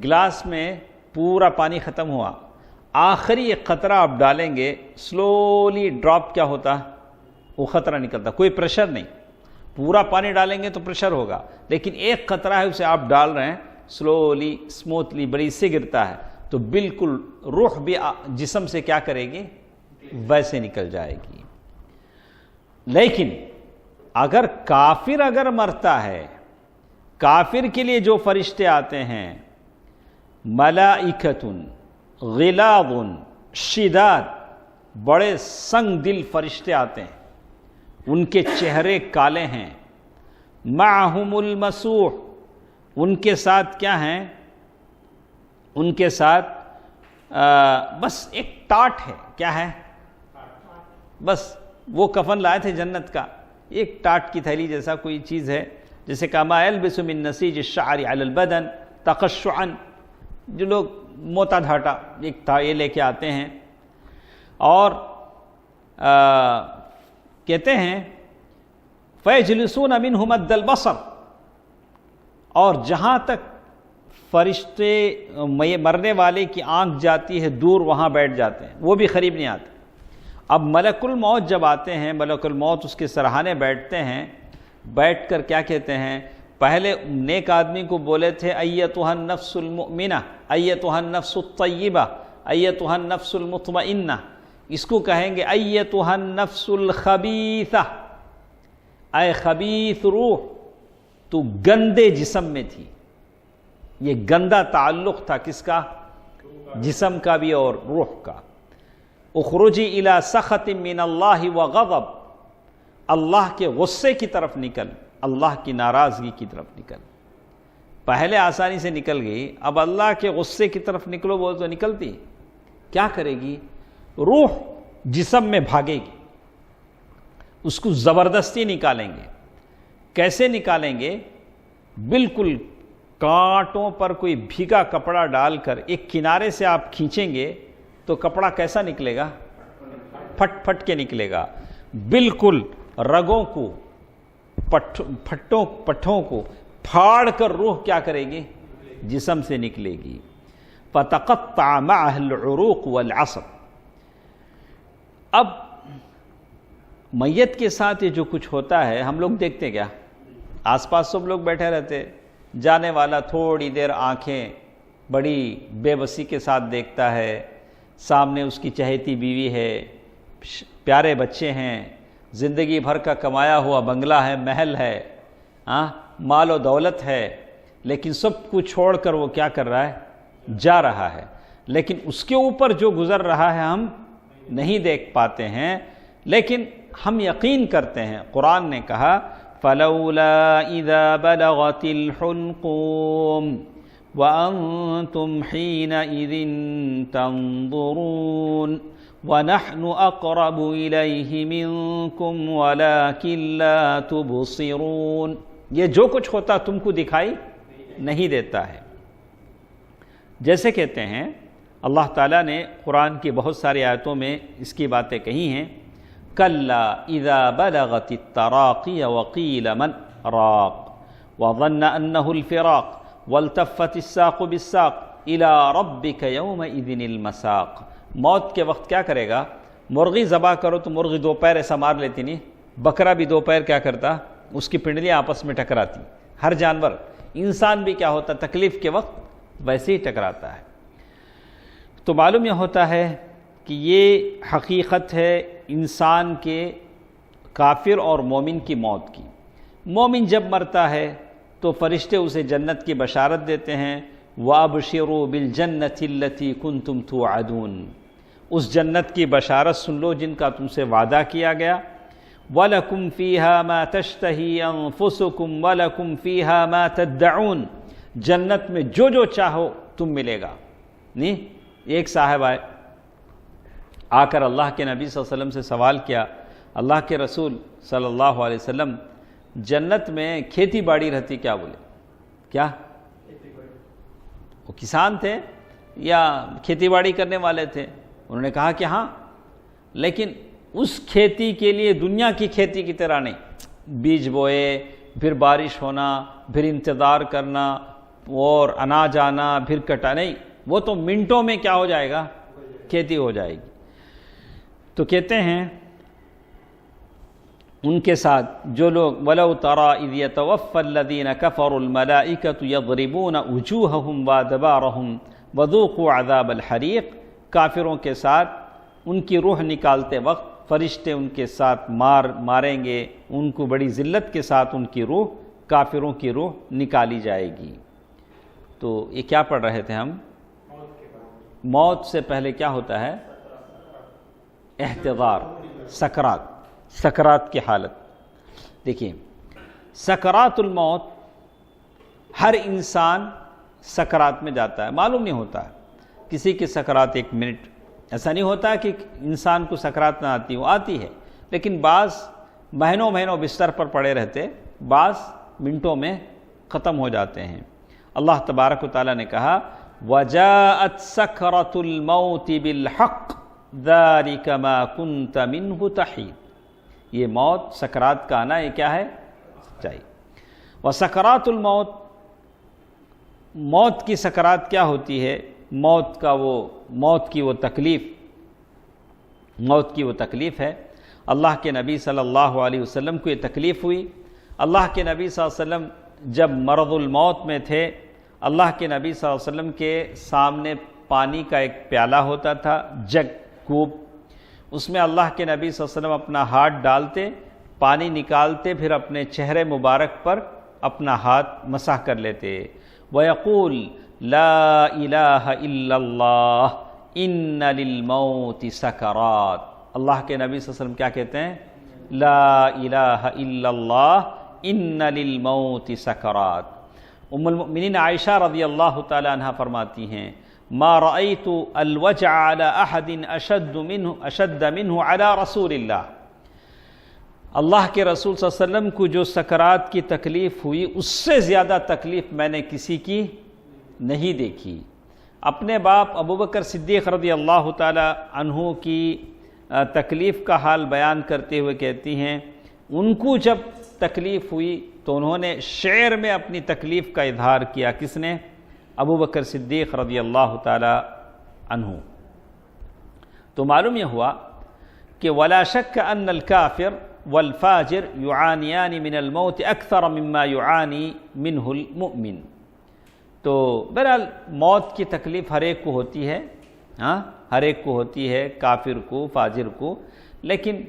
گلاس میں پورا پانی ختم ہوا، آخری ایک قطرہ آپ ڈالیں گے، سلولی ڈراپ کیا ہوتا؟ وہ قطرہ نکلتا، کوئی پریشر نہیں۔ پورا پانی ڈالیں گے تو پریشر ہوگا، لیکن ایک قطرہ ہے اسے آپ ڈال رہے ہیں، سلولی اسموتھلی بڑی سے گرتا ہے، تو بالکل روح بھی جسم سے کیا کرے گی؟ ویسے نکل جائے گی۔ لیکن اگر کافر مرتا ہے، کافر کے لیے جو فرشتے آتے ہیں، ملائکۃ غلاظ شداد، بڑے سنگ دل فرشتے آتے ہیں، ان کے چہرے کالے ہیں، معہم المسوح، ان کے ساتھ کیا ہیں؟ ان کے ساتھ بس ایک ٹاٹ ہے، کیا ہے؟ بس وہ کفن لائے تھے جنت کا، ایک ٹاٹ کی تھیلی جیسا کوئی چیز ہے، جیسے کما یلبس من نسیج الشعر علی البدن تقشعا، جو لوگ موتا دھاٹا ایک یہ لے کے آتے ہیں، اور کہتے ہیں فیجلسون منہ مد البصر، اور جہاں تک فرشتے مرنے والے کی آنکھ جاتی ہے دور وہاں بیٹھ جاتے ہیں، وہ بھی قریب نہیں آتے۔ اب ملک الموت جب آتے ہیں، ملک الموت اس کے سرحانے بیٹھتے ہیں، بیٹھ کر کیا کہتے ہیں؟ پہلے نیک آدمی کو بولے تھے ایتھا النفس المؤمنہ، ایتھا النفس الطیبہ، ایتھا النفس المطمئنہ، اس کو کہیں گے ایتھا النفس الخبیثہ، اے خبیث روح، تو گندے جسم میں تھی۔ یہ گندا تعلق تھا کس کا؟ جسم کا بھی اور روح کا۔ اخرجی الی سخط من اللہ وغضب، اللہ کے غصے کی طرف نکل، اللہ کی ناراضگی کی طرف نکل۔ پہلے آسانی سے نکل گئی، اب اللہ کے غصے کی طرف نکلو بول تو نکلتی کیا کرے گی؟ روح جسم میں بھاگے گی، اس کو زبردستی نکالیں گے۔ کیسے نکالیں گے؟ بالکل کانٹوں پر کوئی بھیگا کپڑا ڈال کر ایک کنارے سے آپ کھینچیں گے تو کپڑا کیسا نکلے گا؟ پھٹ پھٹ کے نکلے گا۔ بالکل رگوں کو، پٹھوں کو پھاڑ کر روح کیا کرے گی؟ جسم سے نکلے گی۔ فَتَقَطَّعَ مَعَهَا الْعُرُوقُ وَالْعَصَبُ۔ اب میت کے ساتھ یہ جو کچھ ہوتا ہے، ہم لوگ دیکھتے ہیں کیا؟ آس پاس سب لوگ بیٹھے رہتے، جانے والا تھوڑی دیر آنکھیں بڑی بے بسی کے ساتھ دیکھتا ہے، سامنے اس کی چہیتی بیوی ہے، پیارے بچے ہیں، زندگی بھر کا کمایا ہوا بنگلہ ہے، محل ہے، مال و دولت ہے، لیکن سب کو چھوڑ کر وہ کیا کر رہا ہے؟ جا رہا ہے۔ لیکن اس کے اوپر جو گزر رہا ہے ہم نہیں دیکھ پاتے ہیں، لیکن ہم یقین کرتے ہیں۔ قرآن نے کہا فَلَوْلَا إِذَا بَلَغَتِ الْحُلْقُومَ وَأَنْتُمْ حِينَئِذٍ تَنظُرُونَ وَنَحْنُ أَقْرَبُ إِلَيْهِ مِنْكُمْ وَلَكِنْ لَا تُبْصِرُونَ، یہ جو کچھ ہوتا تم کو دکھائی نہیں دیتا ہے۔ جیسے کہتے ہیں اللہ تعالیٰ نے قرآن کی بہت ساری آیتوں میں اس کی باتیں کہی ہیں، كَلَّا إِذَا بَلَغَتِ التَّرَاقِيَ وَقِيلَ مَنْ رَاقٍ وَظَنَّ أَنَّهُ الْفِرَاقُ وَالْتَفَّتِ السَّاقُ بِالسَّاقِ الی ربک یومئذ المساق۔ موت کے وقت کیا کرے گا؟ مرغی ذبح کرو تو مرغی دو پیر ایسا مار لیتی نہیں، بکرا بھی دو پیر کیا کرتا؟ اس کی پنڈلیاں آپس میں ٹکراتی۔ ہر جانور، انسان بھی کیا ہوتا؟ تکلیف کے وقت ویسے ہی ٹکراتا ہے۔ تو معلوم یہ ہوتا ہے کہ یہ حقیقت ہے انسان کے کافر اور مومن کی موت کی۔ مومن جب مرتا ہے تو فرشتے اسے جنت کی بشارت دیتے ہیں، وَأَبْشِرُوا بِالْجَنَّةِ الَّتِي كُنْتُمْ تُوعَدُونَ، اس جنت کی بشارت سن لو جن کا تم سے وعدہ کیا گیا۔ وَلَكُمْ فِيهَا مَا تَشْتَهِي أَنفُسُكُمْ وَلَكُمْ فِيهَا مَا تَدَّعُونَ، جنت میں جو جو چاہو تم ملے گا۔ نہیں، ایک صاحب آ کر اللہ کے نبی صلی اللہ علیہ وسلم سے سوال کیا، اللہ کے رسول صلی اللہ علیہ وسلم جنت میں کھیتی باڑی رہتی کیا؟ بولے کیا؟ وہ کسان تھے یا کھیتی باڑی کرنے والے تھے؟ انہوں نے کہا کہ ہاں، لیکن اس کھیتی کے لیے دنیا کی کھیتی کی طرح نہیں، بیج بوئے، پھر بارش ہونا، پھر انتظار کرنا اور اناج آنا، پھر کٹا، نہیں، وہ تو منٹوں میں کیا ہو جائے گا؟ کھیتی ہو جائے گی۔ تو کہتے ہیں ان کے ساتھ جو لوگ وَلَوْ تَرَىٰ إِذْ يَتَوَفَّى الَّذِينَ كَفَرُوا الْمَلَائِكَةُ يَضْرِبُونَ وُجُوهَهُمْ وَأَدْبَارَهُم وَذُوقُوا عَذَابَ الْحَرِيقِ، کافروں کے ساتھ ان کی روح نکالتے وقت فرشتے ان کے ساتھ ماریں گے، ان کو بڑی ذلت کے ساتھ ان کی روح، کافروں کی روح نکالی جائے گی۔ تو یہ کیا پڑھ رہے تھے ہم؟ موت سے پہلے کیا ہوتا ہے؟ احتضار، سکرات کی حالت۔ دیکھیے، سکرات الموت، ہر انسان سکرات میں جاتا ہے، معلوم نہیں ہوتا ہے کسی کی سکرات ایک منٹ، ایسا نہیں ہوتا کہ انسان کو سکرات نہ آتی ہو، آتی ہے، لیکن بعض مہینوں بستر پر پڑے رہتے، بعض منٹوں میں ختم ہو جاتے ہیں۔ اللہ تبارک و تعالیٰ نے کہا وَجَاءَتْ سَكْرَةُ الْمَوْتِ بِالْحَقِّ ذَلِكَ مَا كُنْتَ مِنْهُ تَحِيدُ، یہ موت، سکرات کا آنا، یہ کیا ہے؟ سچائی۔ وَسَكْرَاتُ الْمَوْتِ، موت کی سکرات کیا ہوتی ہے؟ موت کی وہ تکلیف ہے۔ اللہ کے نبی صلی اللہ علیہ وسلم کو یہ تکلیف ہوئی۔ اللہ کے نبی صلی اللہ علیہ وسلم جب مرض الموت میں تھے، اللہ کے نبی صلی اللہ علیہ وسلم کے سامنے پانی کا ایک پیالہ ہوتا تھا، جگ، کوب، اس میں اللہ کے نبی صلی اللہ علیہ وسلم اپنا ہاتھ ڈالتے، پانی نکالتے، پھر اپنے چہرے مبارک پر اپنا ہاتھ مسح کر لیتے۔ وَيَقُولُ لا الہ الا اللہ ان للموت سکرات، اللہ کے نبی صلی اللہ علیہ وسلم کیا کہتے ہیں؟ لا الہ الا اللہ ان للموت سکرات۔ ام المؤمنین عائشہ رضی اللہ تعالی عنہ فرماتی ہیں ما رأیت الوجع علی احد اشد منہ علی رسول اللہ، اللہ کے رسول صلی اللہ علیہ وسلم کو جو سکرات کی تکلیف ہوئی اس سے زیادہ تکلیف میں نے کسی کی نہیں دیکھی۔ اپنے باپ ابوبکر صدیق رضی اللہ تعالی عنہ کی تکلیف کا حال بیان کرتے ہوئے کہتی ہیں ان کو جب تکلیف ہوئی تو انہوں نے شعر میں اپنی تکلیف کا اظہار کیا۔ کس نے؟ ابوبکر صدیق رضی اللہ تعالی عنہ۔ تو معلوم یہ ہوا کہ ولا شک ان الکافر والفاجر يعانيان من الموت اکثر مما يعاني منه المؤمن۔ تو بہرحال موت کی تکلیف ہر ایک کو ہوتی ہے، ہر ایک کو ہوتی ہے، کافر کو، فاجر کو، لیکن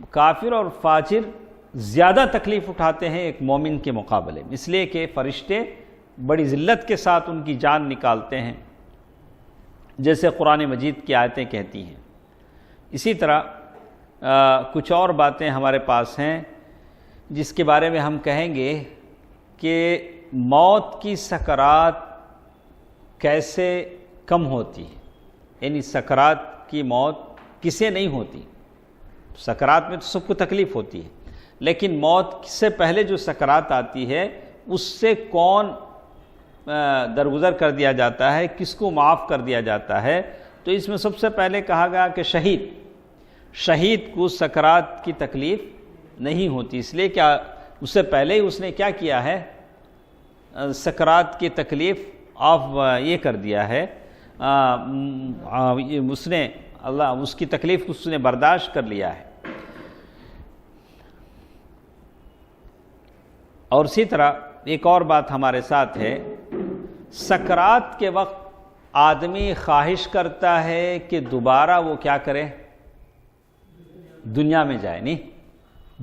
کافر اور فاجر زیادہ تکلیف اٹھاتے ہیں ایک مومن کے مقابلے میں، اس لیے کہ فرشتے بڑی ذلت کے ساتھ ان کی جان نکالتے ہیں، جیسے قرآن مجید کی آیتیں کہتی ہیں۔ اسی طرح کچھ اور باتیں ہمارے پاس ہیں جس کے بارے میں ہم کہیں گے کہ موت کی سکرات کیسے کم ہوتی ہے، یعنی سکرات کی موت کسے نہیں ہوتی؟ سکرات میں تو سب کو تکلیف ہوتی ہے، لیکن موت سے پہلے جو سکرات آتی ہے اس سے کون درگزر کر دیا جاتا ہے، کس کو معاف کر دیا جاتا ہے؟ تو اس میں سب سے پہلے کہا گیا کہ شہید کو سکرات کی تکلیف نہیں ہوتی، اس لیے کہ اس سے پہلے ہی اس نے کیا کیا ہے؟ سکرات کی تکلیف آف یہ کر دیا ہے، اس نے اللہ اس کی تکلیف اس نے برداشت کر لیا ہے۔ اور اسی طرح ایک اور بات ہمارے ساتھ ہے، سکرات کے وقت آدمی خواہش کرتا ہے کہ دوبارہ وہ کیا کرے، دنیا میں جائے، نہیں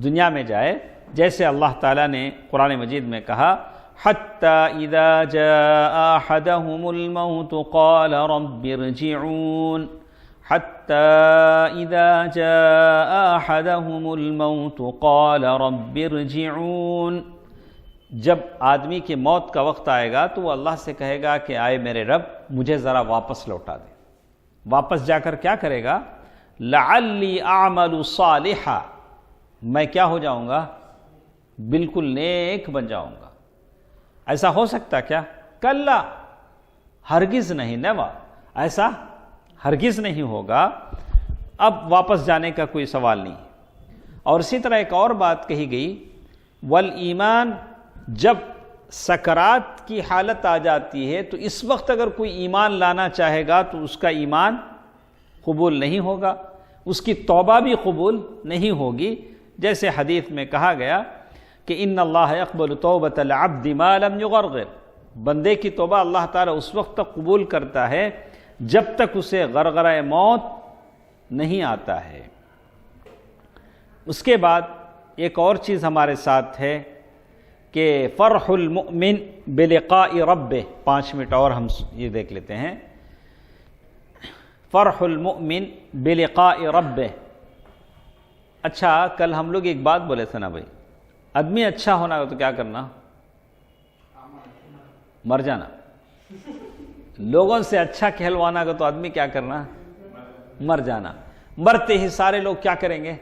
دنیا میں جائے، جیسے اللہ تعالیٰ نے قرآن مجید میں کہا حَتَّى إِذَا جَاءَ أَحَدَهُمُ الْمَوْتُ قَالَ رَبِّ ارْجِعُونِ حَتَّى إِذَا جَاءَ أَحَدَهُمُ الْمَوْتُ قَالَ رَبِّ ارْجِعُونِ، جب آدمی کی موت کا وقت آئے گا تو وہ اللہ سے کہے گا کہ آئے میرے رب مجھے ذرا واپس لوٹا دے۔ واپس جا کر کیا کرے گا، لَعَلِّي أَعْمَلُ صَالِحًا، میں کیا ہو جاؤں گا، بالکل نیک بن جاؤں گا۔ ایسا ہو سکتا کیا؟ کلا، ہرگز نہیں، نیور، ایسا ہرگز نہیں ہوگا۔ اب واپس جانے کا کوئی سوال نہیں۔ اور اسی طرح ایک اور بات کہی گئی، والایمان، جب سکرات کی حالت آ جاتی ہے تو اس وقت اگر کوئی ایمان لانا چاہے گا تو اس کا ایمان قبول نہیں ہوگا، اس کی توبہ بھی قبول نہیں ہوگی، جیسے حدیث میں کہا گیا کہ ان اللہ یقبل توبۃ العبد ما لم یغرغر، بندے کی توبہ اللہ تعالیٰ اس وقت تک قبول کرتا ہے جب تک اسے غرغرہ موت نہیں آتا ہے۔ اس کے بعد ایک اور چیز ہمارے ساتھ ہے کہ فرح المؤمن بلقاء ربہ، 5 منٹ اور ہم یہ دیکھ لیتے ہیں۔ فرح المؤمن بلقاء ربہ، اچھا کل ہم لوگ ایک بات بولے تھے نا بھائی، آدمی اچھا ہونا تو کیا کرنا، مر جانا۔ لوگوں سے اچھا کہلوانا کا تو آدمی کیا کرنا، مر جانا۔ مرتے ہی سارے لوگ کیا کریں گے،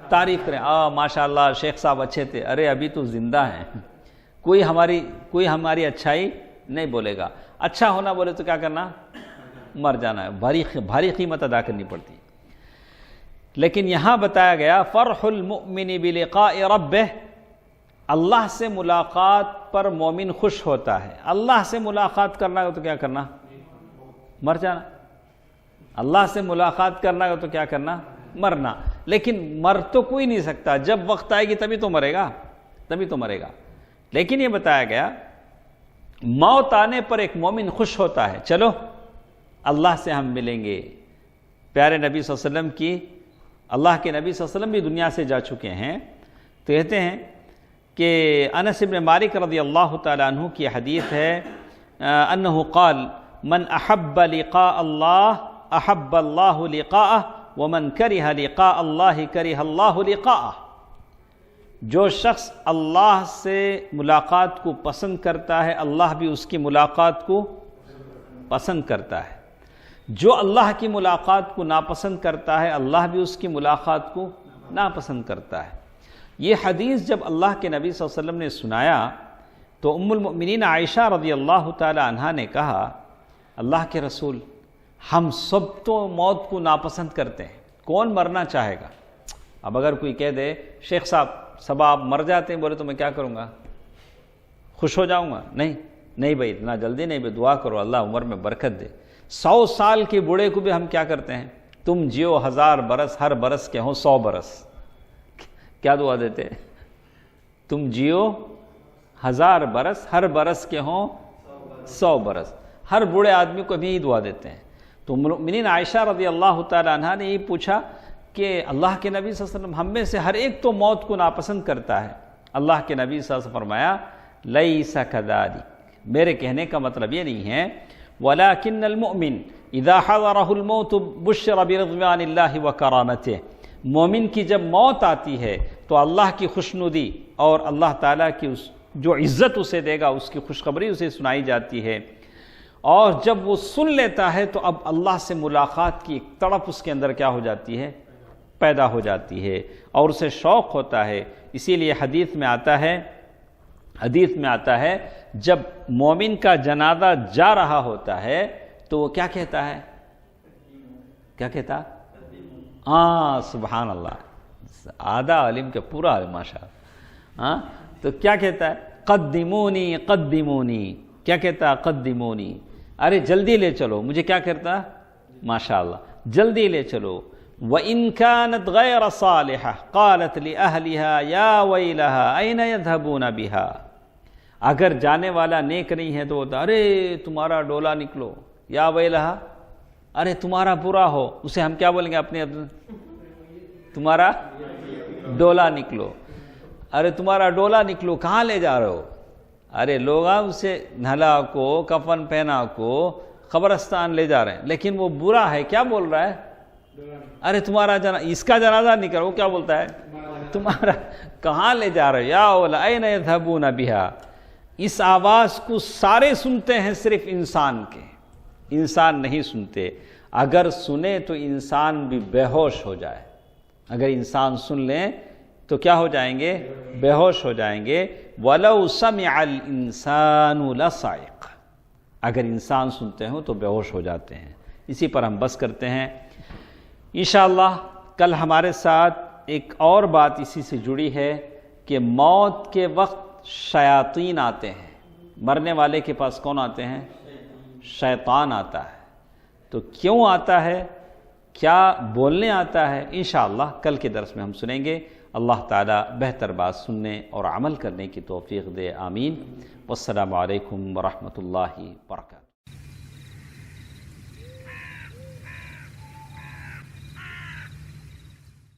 تعریف کریں، ماشاءاللہ شیخ صاحب اچھے تھے، ارے ابھی تو زندہ ہیں، کوئی ہماری اچھائی نہیں بولے گا۔ اچھا ہونا بولے تو کیا کرنا، مر جانا ہے، بھاری قیمت ادا کرنی پڑتی۔ لیکن یہاں بتایا گیا فرح المؤمن بلقاء ربہ، اللہ سے ملاقات پر مومن خوش ہوتا ہے۔ اللہ سے ملاقات کرنا ہو تو کیا کرنا، مر جانا۔ اللہ سے ملاقات کرنا ہو تو کیا کرنا، مرنا۔ لیکن مر تو کوئی نہیں سکتا، جب وقت آئے گی تبھی تو مرے گا، تبھی تو مرے گا۔ لیکن یہ بتایا گیا موت آنے پر ایک مومن خوش ہوتا ہے، چلو اللہ سے ہم ملیں گے۔ پیارے نبی صلی اللہ علیہ وسلم کی، اللہ کے نبی صلی اللہ علیہ وسلم بھی دنیا سے جا چکے ہیں، تو کہتے ہیں کہ انس بن مالک رضی اللہ تعالیٰ عنہ کی حدیث ہے انہ قال من احب لقاء اللہ احب اللہ لقاءہ ومن کرہ لقاء اللہ کرہ اللہ لقاءہ، جو شخص اللہ سے ملاقات کو پسند کرتا ہے اللہ بھی اس کی ملاقات کو پسند کرتا ہے، جو اللہ کی ملاقات کو ناپسند کرتا ہے اللہ بھی اس کی ملاقات کو ناپسند کرتا ہے۔ یہ حدیث جب اللہ کے نبی صلی اللہ علیہ وسلم نے سنایا تو ام المؤمنین عائشہ رضی اللہ تعالی عنہا نے کہا اللہ کے رسول ہم سب تو موت کو ناپسند کرتے ہیں، کون مرنا چاہے گا؟ اب اگر کوئی کہہ دے شیخ صاحب آپ مر جاتے ہیں، بولے تو میں کیا کروں گا، خوش ہو جاؤں گا؟ نہیں بھائی اتنا جلدی نہیں بھائی، دعا کرو اللہ عمر میں برکت دے۔ 100 سال کے بوڑھے کو بھی ہم کیا کرتے ہیں، تم جیو 1000 برس، ہر برس کے ہوں 100 برس، کیا دعا دیتے ہیں؟ تم جیو 1000 برس، ہر برس کے ہوں 100 برس، ہر بوڑھے آدمی کو بھی دعا دیتے ہیں۔ تو مومنین عائشہ رضی اللہ تعالی عنہا نے یہ پوچھا کہ اللہ کے نبی صلی اللہ علیہ وسلم ہم میں سے ہر ایک تو موت کو ناپسند کرتا ہے۔ اللہ کے نبی صلی اللہ علیہ وسلم فرمایا لیس کذالک، میرے کہنے کا مطلب یہ نہیں ہے، ولکن المؤمن اذا حضرہ الموت بشر برضوان اللہ وکرامتہ، مومن کی جب موت آتی ہے تو اللہ کی خوشنودی اور اللہ تعالیٰ کی جو عزت اسے دے گا اس کی خوشخبری اسے سنائی جاتی ہے، اور جب وہ سن لیتا ہے تو اب اللہ سے ملاقات کی ایک تڑپ اس کے اندر کیا ہو جاتی ہے، پیدا ہو جاتی ہے، اور اسے شوق ہوتا ہے۔ اسی لیے حدیث میں آتا ہے جب مومن کا جنازہ جا رہا ہوتا ہے تو وہ کیا کہتا ہے، کیا کہتا، سبحان اللہ، آدھا علم کے پورا ماشاء، تو کیا کہتا ہے، قدمونی قدمونی، کیا کہتا؟ قدمونی، ارے جلدی لے چلو مجھے، کیا کرتا؟ ماشاءاللہ جلدی لے چلو. وَإِن كَانَتْ غَيْرَ صَالِحَةٍ قَالَتْ لِأَهْلِهَا يَا وَيْلَهَا أَيْنَ يَذْهَبُونَ بِهَا. اگر جانے والا نیک نہیں ہے تو بولتا ارے تمہارا ڈولا نکلو، یا ویلہا، ارے تمہارا برا ہو، اسے ہم کیا بولیں گے اپنے؟ تمہارا ڈولا نکلو، ارے تمہارا ڈولا نکلو، کہاں لے جا رہے ہو؟ ارے لوگ اسے نہلا کو، کفن پہنا کو قبرستان لے جا رہے ہیں، لیکن وہ برا ہے، کیا بول رہا ہے؟ ارے تمہارا اس کا جنازہ نکل، وہ کیا بولتا ہے؟ تمہارا کہاں لے جا رہے ہو؟ یا اولا این یذهبون بها. اس آواز کو سارے سنتے ہیں، صرف انسان کے، انسان نہیں سنتے. اگر سنے تو انسان بھی بے ہوش ہو جائے، اگر انسان سن لیں تو کیا ہو جائیں گے؟ بے ہوش ہو جائیں گے. وَلَوْ سَمِعَ الْإِنسَانُ لَصَعِقَ. اگر انسان سنتے ہوں تو بے ہوش ہو جاتے ہیں. اسی پر ہم بس کرتے ہیں. انشاءاللہ کل ہمارے ساتھ ایک اور بات اسی سے جڑی ہے کہ موت کے وقت شیاطین آتے ہیں. مرنے والے کے پاس کون آتے ہیں؟ شیطان آتا ہے. تو کیوں آتا ہے؟ کیا بولنے آتا ہے؟ انشاءاللہ کل کے درس میں ہم سنیں گے. اللہ تعالیٰ بہتر بات سننے اور عمل کرنے کی توفیق دے. آمین. والسلام علیکم ورحمۃ اللہ وبرکاتہ.